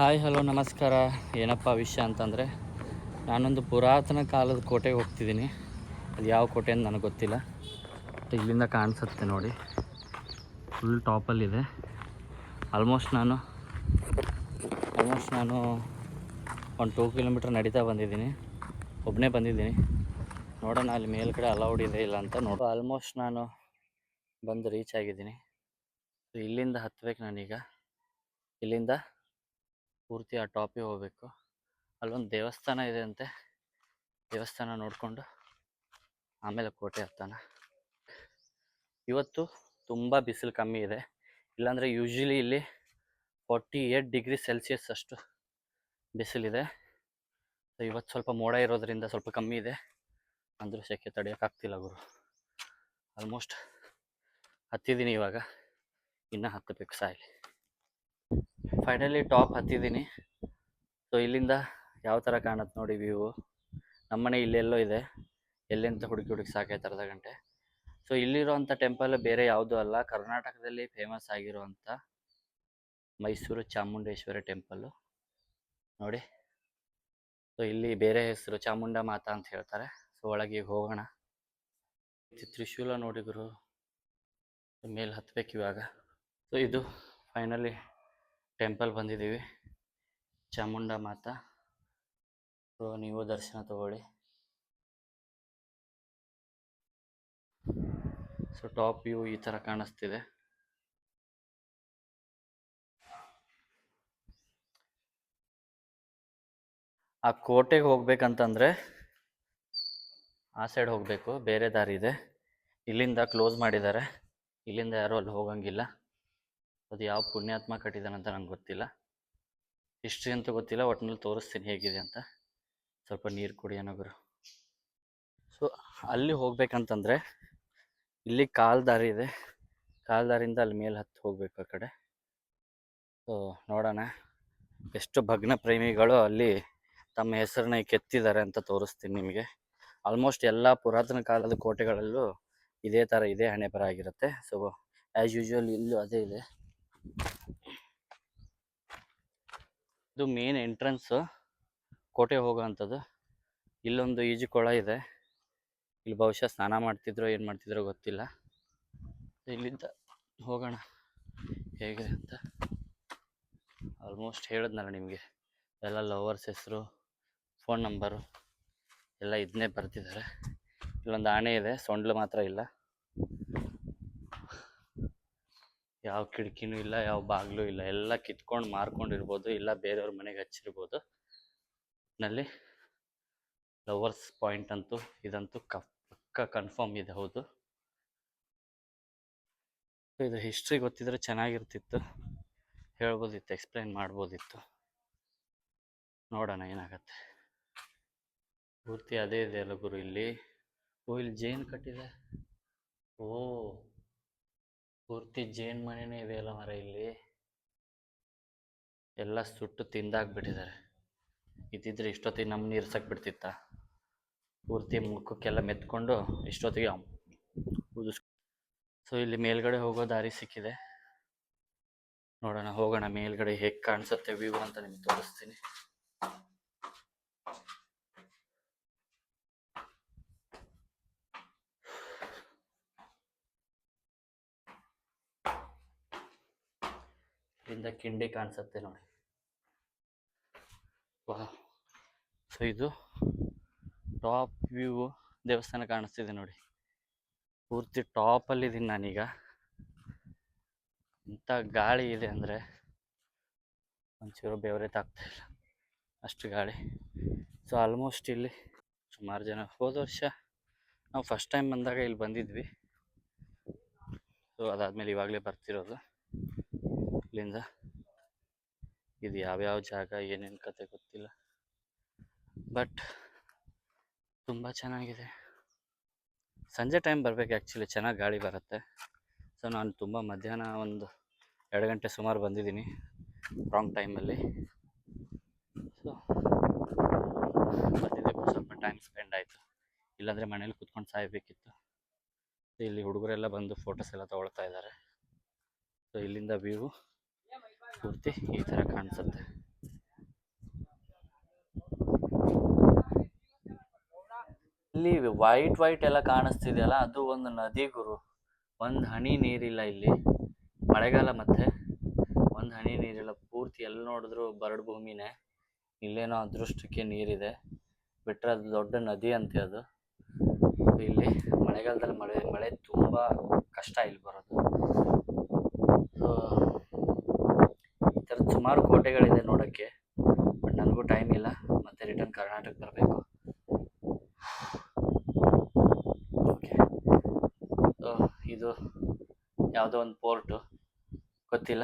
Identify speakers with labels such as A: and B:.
A: Hi hello ನಮಸ್ಕಾರ. ಏನಪ್ಪ ವಿಷಯ ಅಂತಂದರೆ, ನಾನೊಂದು ಪುರಾತನ ಕಾಲದ ಕೋಟೆಗೆ ಹೋಗ್ತಿದ್ದೀನಿ. ಅದು ಯಾವ ಕೋಟೆ ಅಂತ ನನಗೆ ಗೊತ್ತಿಲ್ಲ. ಇಲ್ಲಿಂದ ಕಾಣಿಸುತ್ತೆ ನೋಡಿ, ಫುಲ್ ಟಾಪಲ್ಲಿದೆ. ಆಲ್ಮೋಸ್ಟ್ ನಾನು ಒಂದು 2 ಕಿಲೋಮೀಟ್ರ್ ನಡೀತಾ ಬಂದಿದ್ದೀನಿ. ಒಬ್ಬನೇ ಬಂದಿದ್ದೀನಿ. ನೋಡೋಣ ಅಲ್ಲಿ ಮೇಲ್ಗಡೆ ಅಲೌಡ್ ಇದೆ ಇಲ್ಲ ಅಂತ ನೋಡು. ಆಲ್ಮೋಸ್ಟ್ ನಾನು ಬಂದು ರೀಚ್ ಆಗಿದ್ದೀನಿ. ಇಲ್ಲಿಂದ ಹತ್ಬೇಕು ನಾನೀಗ. ಇಲ್ಲಿಂದ ಪೂರ್ತಿ ಆ ಟಾಪಿಗೆ ಹೋಗಬೇಕು. ಅಲ್ಲೊಂದು ದೇವಸ್ಥಾನ ಇದೆ ಅಂತೆ. ದೇವಸ್ಥಾನ ನೋಡಿಕೊಂಡು ಆಮೇಲೆ ಕೋಟೆ ಹತ್ತಾನ. ಇವತ್ತು ತುಂಬ ಬಿಸಿಲು ಕಮ್ಮಿ ಇದೆ. ಇಲ್ಲಾಂದರೆ ಯೂಶ್ವಲಿ ಇಲ್ಲಿ 48 ಡಿಗ್ರಿ ಸೆಲ್ಸಿಯಸ್ ಅಷ್ಟು ಬಿಸಿಲಿದೆ. ಇವತ್ತು ಸ್ವಲ್ಪ ಮೋಡ ಇರೋದ್ರಿಂದ ಸ್ವಲ್ಪ ಕಮ್ಮಿ ಇದೆ. ಅಂದರೂ ಸೆಕೆ ತಡೆಯೋಕ್ಕಾಗ್ತಿಲ್ಲ ಗುರು. ಆಲ್ಮೋಸ್ಟ್ ಹತ್ತಿದ್ದೀನಿ ಇವಾಗ, ಇನ್ನೂ ಹತ್ತಬೇಕು ಸಾಯಿ. ಫೈನಲಿ ಟಾಪ್ ಹತ್ತಿದ್ದೀನಿ. ಸೊ ಇಲ್ಲಿಂದ ಯಾವ ಥರ ಕಾಣುತ್ತೆ ನೋಡಿ ವ್ಯೂ. ನಮ್ಮನೆ ಇಲ್ಲೆಲ್ಲೋ ಇದೆ, ಎಲ್ಲೆಂತ ಹುಡುಕಿ ಸಾಕಾಯ್ತು ಅರ್ಧ ಗಂಟೆ. ಸೊ ಇಲ್ಲಿರೋವಂಥ ಟೆಂಪಲ್ ಬೇರೆ ಯಾವುದೂ ಅಲ್ಲ, ಕರ್ನಾಟಕದಲ್ಲಿ ಫೇಮಸ್ ಆಗಿರುವಂಥ ಮೈಸೂರು ಚಾಮುಂಡೇಶ್ವರಿ ಟೆಂಪಲ್ಲು ನೋಡಿ. ಸೊ ಇಲ್ಲಿ ಬೇರೆ ಹೆಸರು ಚಾಮುಂಡ ಮಾತಾ ಅಂತ ಹೇಳ್ತಾರೆ. ಸೊ ಒಳಗೆ ಹೋಗೋಣ. ತ್ರಿಶೂಲ ನೋಡಿ ಗುರು, ಮೇಲೆ ಹತ್ಬೇಕು ಇವಾಗ. ಸೊ ಇದು ಫೈನಲಿ ಟೆಂಪಲ್ ಬಂದಿದ್ದೀವಿ, ಚಾಮುಂಡ ಮಾತಾ. ಸೊ ನೀವು ದರ್ಶನ ತಗೊಳ್ಳಿ. ಸೊ ಟಾಪ್ ವ್ಯೂ ಈ ಥರ ಕಾಣಿಸ್ತಿದೆ. ಆ ಕೋಟೆಗೆ ಹೋಗ್ಬೇಕಂತಂದರೆ ಆ ಸೈಡ್ ಹೋಗಬೇಕು, ಬೇರೆ ದಾರಿ ಇದೆ. ಇಲ್ಲಿಂದ ಕ್ಲೋಸ್ ಮಾಡಿದ್ದಾರೆ. ಇಲ್ಲಿಂದ ಯಾರೂ ಅಲ್ಲಿ ಹೋಗಂಗಿಲ್ಲ. ಅದು ಯಾವ ಪುಣ್ಯಾತ್ಮ ಕಟ್ಟಿದ್ದಾನಂತ ನಂಗೆ ಗೊತ್ತಿಲ್ಲ, ಹಿಸ್ಟ್ರಿ ಅಂತೂ ಗೊತ್ತಿಲ್ಲ. ಒಟ್ಟಿನಲ್ಲಿ ತೋರಿಸ್ತೀನಿ ಹೇಗಿದೆ ಅಂತ. ಸ್ವಲ್ಪ ನೀರು ಕುಡಿಯೋಣ ಗುರು. ಸೊ ಅಲ್ಲಿ ಹೋಗ್ಬೇಕಂತಂದರೆ ಇಲ್ಲಿ ಕಾಲು ದಾರಿ ಇದೆ. ಕಾಲು ದಾರಿಯಿಂದ ಅಲ್ಲಿ ಮೇಲೆ ಹತ್ತಿ ಹೋಗ್ಬೇಕು ಆ ಕಡೆ. ಸೊ ನೋಡೋಣ ಎಷ್ಟು ಭಗ್ನ ಪ್ರೇಮಿಗಳು ಅಲ್ಲಿ ತಮ್ಮ ಹೆಸರನ್ನ ಕೆತ್ತಿದ್ದಾರೆ ಅಂತ ತೋರಿಸ್ತೀನಿ ನಿಮಗೆ. ಆಲ್ಮೋಸ್ಟ್ ಎಲ್ಲ ಪುರಾತನ ಕಾಲದ ಕೋಟೆಗಳಲ್ಲೂ ಇದೇ ಥರ ಇದೇ ಹಣೆ ಬರ ಆಗಿರುತ್ತೆ. ಸೊ ಆ್ಯಸ್ ಯೂಶ್ವಲ್ ಇಲ್ಲೂ ಅದೇ ಇದೆ. ಇದು ಮೇನ್ ಎಂಟ್ರೆನ್ಸು ಕೋಟೆ ಹೋಗೋ ಅಂಥದ್ದು. ಇಲ್ಲೊಂದು ಈಜುಕೊಳ ಇದೆ. ಇಲ್ಲಿ ಬಹುಶಃ ಸ್ನಾನ ಮಾಡ್ತಿದ್ರು ಏನು ಮಾಡ್ತಿದ್ರೋ ಗೊತ್ತಿಲ್ಲ. ಇಲ್ಲಿಂದ ಹೋಗೋಣ ಹೇಗೆ ಅಂತ. ಆಲ್ಮೋಸ್ಟ್ ಹೇಳಿದ್ನಲ್ಲ ನಿಮಗೆ, ಎಲ್ಲ ಲವರ್ಸ್ ಹೆಸರು, ಫೋನ್ ನಂಬರು ಎಲ್ಲ ಇದನ್ನೇ ಬರ್ತಿದ್ದಾರೆ. ಇಲ್ಲೊಂದು ಆಣೆ ಇದೆ, ಸೊಂಡ್ಲು ಮಾತ್ರ ಇಲ್ಲ. ಯಾವ ಕಿಟಕಿನೂ ಇಲ್ಲ, ಯಾವ ಬಾಗಿಲು ಇಲ್ಲ. ಎಲ್ಲ ಕಿತ್ಕೊಂಡು ಮಾರ್ಕೊಂಡಿರ್ಬೋದು, ಇಲ್ಲ ಬೇರೆಯವ್ರ ಮನೆಗೆ ಹಚ್ಚಿರ್ಬೋದು. ನಲ್ಲಿ ಲವರ್ಸ್ ಪಾಯಿಂಟ್ ಅಂತೂ ಇದಂತೂ ಪಕ್ಕ ಕನ್ಫರ್ಮ್ ಇದೆ. ಹೌದು, ಇದು ಹಿಸ್ಟ್ರಿ ಗೊತ್ತಿದ್ರೆ ಚೆನ್ನಾಗಿರ್ತಿತ್ತು, ಹೇಳ್ಬೋದಿತ್ತು, ಎಕ್ಸ್ಪ್ಲೈನ್ ಮಾಡ್ಬೋದಿತ್ತು. ನೋಡೋಣ ಏನಾಗತ್ತೆ. ಪೂರ್ತಿ ಅದೇ ಇದೆ ಅಲ್ಲ ಗುರು ಇಲ್ಲಿ. ಇಲ್ಲಿ ಜೇನು ಕಟ್ಟಿದೆ. ಓ, ಪೂರ್ತಿ ಜೇನು ಮನೆಯೇ ಇದೆ ಅಲ್ಲ ಮರ. ಇಲ್ಲಿ ಎಲ್ಲ ಸುಟ್ಟು ತಿಂದಾಕ್ಬಿಟ್ಟಿದ್ದಾರೆ. ಇದ್ದಿದ್ರೆ ಇಷ್ಟೊತ್ತಿಗೆ ನಮ್ಮ ನೀರ್ಸಕ್ಕೆ ಬಿಡ್ತಿತ್ತ. ಪೂರ್ತಿ ಮುಖಕ್ಕೆಲ್ಲ ಮೆತ್ಕೊಂಡು ಇಷ್ಟೊತ್ತಿಗೆ ಊದಿಸ್. ಸೊ ಇಲ್ಲಿ ಮೇಲ್ಗಡೆ ಹೋಗೋ ದಾರಿ ಸಿಕ್ಕಿದೆ. ನೋಡೋಣ, ಹೋಗೋಣ ಮೇಲ್ಗಡೆ ಹೇಗೆ ಕಾಣಿಸುತ್ತೆ ವ್ಯೂ ಅಂತ ನಿಮ್ಗೆ ತೋರಿಸ್ತೀನಿ. ಇಲ್ಲಿಂದ ಕಿಂಡಿ ಕಾಣಿಸುತ್ತೆ ನೋಡಿ. ವಾ, ಸೊ ಇದು ಟಾಪ್ ವ್ಯೂ. ದೇವಸ್ಥಾನ ಕಾಣಿಸ್ತಿದೆ ನೋಡಿ. ಪೂರ್ತಿ ಟಾಪಲ್ಲಿದ್ದೀನಿ ನಾನೀಗ. ಇಂಥ ಗಾಳಿ ಇದೆ ಅಂದರೆ ಒಂಚೂರು ಬೆವರೇ ತಾಗ್ತಾ ಇಲ್ಲ, ಅಷ್ಟು ಗಾಳಿ. ಸೊ ಆಲ್ಮೋಸ್ಟ್ ಇಲ್ಲಿ ಸುಮಾರು ಜನ, ಹೋದ ವರ್ಷ ನಾವು ಫಸ್ಟ್ ಟೈಮ್ ಬಂದಾಗ ಇಲ್ಲಿ ಬಂದಿದ್ವಿ. ಸೊ ಅದಾದಮೇಲೆ ಇವಾಗಲೇ ಬರ್ತಿರೋದು. ಇಲ್ಲಿಂದ ಇದು ಯಾವ್ಯಾವ ಜಾಗ ಏನೇನು ಕತೆ ಗೊತ್ತಿಲ್ಲ, ಬಟ್ ತುಂಬ ಚೆನ್ನಾಗಿದೆ. ಸಂಜೆ ಟೈಮ್ ಬರಬೇಕು ಆ್ಯಕ್ಚುಲಿ, ಚೆನ್ನಾಗಿ ಗಾಳಿ ಬರುತ್ತೆ. ಸೊ ನಾನು ತುಂಬ ಮಧ್ಯಾಹ್ನ ಒಂದು 2 ಗಂಟೆ ಸುಮಾರು ಬಂದಿದ್ದೀನಿ, ರಾಂಗ್ ಟೈಮಲ್ಲಿ. ಸೊ ಬಂದಿದ್ದಕ್ಕೂ ಸ್ವಲ್ಪ ಟೈಮ್ ಸ್ಪೆಂಡ್ ಆಯಿತು, ಇಲ್ಲಾಂದರೆ ಮನೇಲಿ ಕೂತ್ಕೊಂಡು ಸಾಯಬೇಕಿತ್ತು. ಇಲ್ಲಿ ಹುಡುಗರೆಲ್ಲ ಬಂದು ಫೋಟೋಸ್ ಎಲ್ಲ ತೊಗೊಳ್ತಾ ಇದ್ದಾರೆ. ಸೊ ಇಲ್ಲಿಂದ ವ್ಯೂ ಪೂರ್ತಿ ಈ ಥರ ಕಾಣಿಸುತ್ತೆ. ಇಲ್ಲಿ ವೈಟ್ ವೈಟ್ ಎಲ್ಲ ಕಾಣಿಸ್ತಿದೆಯಲ್ಲ, ಅದು ಒಂದು ನದಿ ಗುರು. ಒಂದು ಹನಿ ನೀರಿಲ್ಲ ಇಲ್ಲಿ, ಮಳೆಗಾಲ ಮತ್ತೆ ಒಂದು ಹನಿ ನೀರಿಲ್ಲ. ಪೂರ್ತಿ ಎಲ್ಲಿ ನೋಡಿದ್ರು ಬರಡು ಭೂಮಿನೇ. ಇಲ್ಲೇನೋ ಅದೃಷ್ಟಕ್ಕೆ ನೀರಿದೆ, ಬಿಟ್ಟರೆ ಅದು ದೊಡ್ಡ ನದಿ ಅಂತೆ ಅದು. ಇಲ್ಲಿ ಮಳೆಗಾಲದಲ್ಲಿ ಮಳೆ ತುಂಬ ಕಷ್ಟ ಇಲ್ಲಿ ಬರೋದು. ಸೊ ಈ ಥರದ ಸುಮಾರು ಕೋಟೆಗಳಿದೆ ನೋಡೋಕ್ಕೆ, ಬಟ್ ನನಗೂ ಟೈಮ್ ಇಲ್ಲ, ಮತ್ತೆ ರಿಟರ್ನ್ ಕರ್ನಾಟಕ ಬರಬೇಕು. ಓಕೆ, ಇದು ಯಾವುದೋ ಒಂದು ಪೋರ್ಟು, ಗೊತ್ತಿಲ್ಲ.